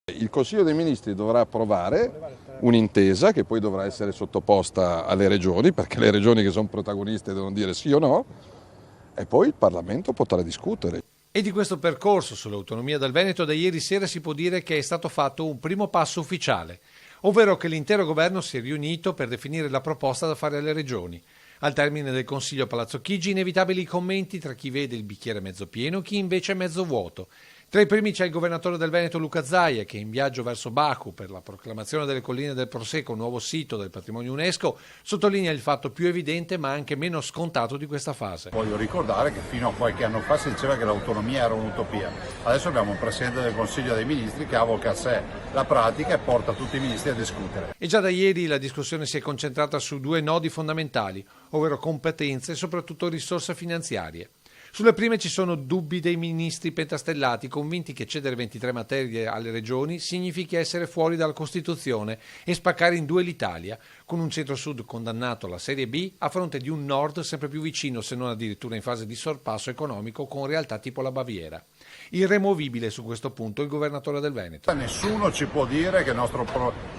Il Consiglio dei Ministri dovrà approvare un'intesa che poi dovrà essere sottoposta alle regioni, perché le regioni che sono protagoniste devono dire sì o no, e poi il Parlamento potrà discutere. E di questo percorso sull'autonomia del Veneto da ieri sera si può dire che è stato fatto un primo passo ufficiale, ovvero che l'intero governo si è riunito per definire la proposta da fare alle regioni. Al termine del Consiglio a Palazzo Chigi, inevitabili commenti tra chi vede il bicchiere mezzo pieno e chi invece è mezzo vuoto. Tra i primi c'è il governatore del Veneto Luca Zaia, che in viaggio verso Baku per la proclamazione delle colline del Prosecco, nuovo sito del patrimonio UNESCO, sottolinea il fatto più evidente ma anche meno scontato di questa fase. Voglio ricordare che fino a qualche anno fa si diceva che l'autonomia era un'utopia. Adesso abbiamo un Presidente del Consiglio dei Ministri che avoca a sé la pratica e porta tutti i ministri a discutere. E già da ieri la discussione si è concentrata su due nodi fondamentali, ovvero competenze e soprattutto risorse finanziarie. Sulle prime ci sono dubbi dei ministri pentastellati, convinti che cedere 23 materie alle regioni significhi essere fuori dalla Costituzione e spaccare in due l'Italia, con un centro-sud condannato alla Serie B a fronte di un nord sempre più vicino, se non addirittura in fase di sorpasso economico, con realtà tipo la Baviera. Irremovibile su questo punto il governatore del Veneto. Nessuno ci può dire che il nostro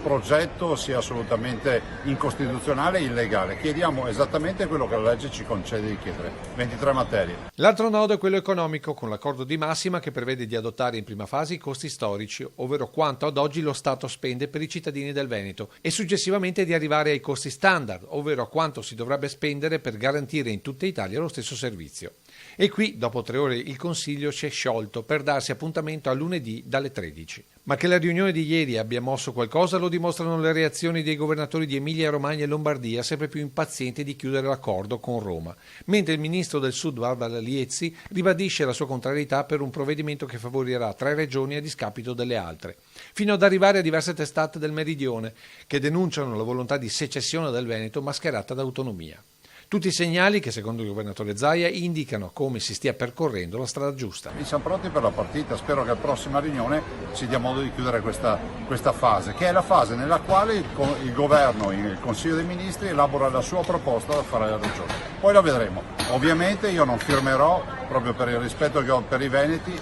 progetto sia assolutamente incostituzionale e illegale. Chiediamo esattamente quello che la legge ci concede di chiedere, 23 materie. L'altro nodo è quello economico, con l'accordo di massima che prevede di adottare in prima fase i costi storici, ovvero quanto ad oggi lo Stato spende per i cittadini del Veneto, e successivamente di arrivare ai costi standard, ovvero a quanto si dovrebbe spendere per garantire in tutta Italia lo stesso servizio. E qui, dopo 3 ore, il Consiglio si è sciolto per darsi appuntamento a lunedì dalle 13. Ma che la riunione di ieri abbia mosso qualcosa lo dimostrano le reazioni dei governatori di Emilia-Romagna e Lombardia, sempre più impazienti di chiudere l'accordo con Roma, mentre il ministro del Sud Barbara Liezzi ribadisce la sua contrarietà per un provvedimento che favorirà 3 regioni a discapito delle altre, fino ad arrivare a diverse testate del Meridione che denunciano la volontà di secessione del Veneto mascherata da autonomia. Tutti segnali che, secondo il governatore Zaia, indicano come si stia percorrendo la strada giusta. Siamo pronti per la partita, spero che alla prossima riunione ci dia modo di chiudere questa fase, che è la fase nella quale il governo, il Consiglio dei Ministri, elabora la sua proposta da fare alle regioni. Poi la vedremo. Ovviamente io non firmerò, proprio per il rispetto che ho per i veneti,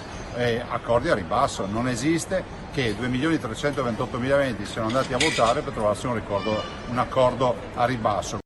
accordi a ribasso. Non esiste che 2.328.000 veneti siano andati a votare per trovarsi un accordo a ribasso.